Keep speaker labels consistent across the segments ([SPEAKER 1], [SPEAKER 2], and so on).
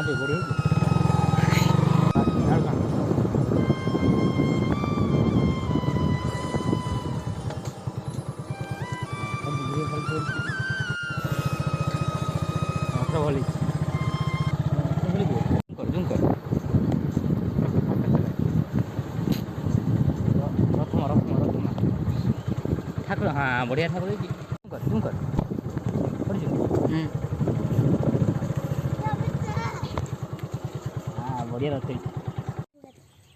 [SPEAKER 1] ଟିକେ ବଢ଼ି ହେଇଛି ଭଲ ଜୁମ୍ କର ଠାକୁର ହଁ ବଢ଼ିଆ ଠାକୁର ହେଇଛି ଜୁମ୍ କର ହଁ ବଢ଼ିଆ ରଥ ହେଇଛି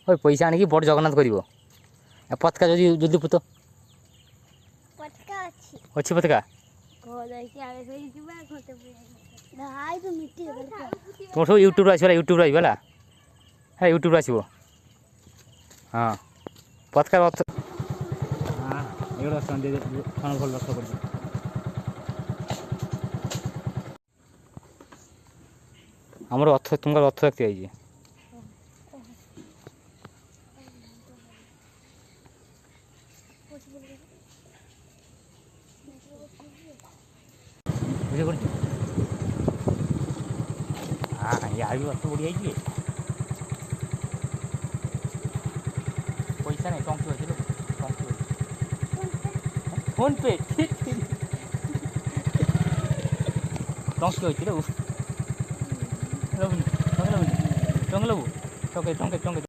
[SPEAKER 1] ওই পয়সা আনিকি বড় জগন্নাথ করিব পতাকা যদি যদি পুত
[SPEAKER 2] পতাকা আছে
[SPEAKER 1] ଅଛି ପତାକା ତୁମର ସବୁ ୟୁଟ୍ୟୁବ୍ରୁ ଆସିବ ୟୁଟ୍ୟୁବ୍ରୁ ଆସିବ ହେଲା ହେ ୟୁଟ୍ୟୁବ୍ରୁ ଆସିବ ହଁ ପତାକା ରଥ ହଁ ଏଗୁଡ଼ା ଅଛନ୍ତି କ'ଣ ଭଲ ରଥ କରୁଛି ଆମର ରଥ ତୁମର ରଥ ଦେଖତେ ଆଇଛି ବୁଝି କରୁଛୁ ହଁ ୟାର ବି ରଥ ବଢ଼ି ଯାଇଛି ପଇସା ନାହିଁ ଟଙ୍କି ଅଛି ଟଙ୍କି ଅଛି ଫୋନ୍ ପେ ଟଙ୍କି ଅଛି ରେ ଲବୁନି ଟଙ୍କା ଲବୁ ଟଙ୍କା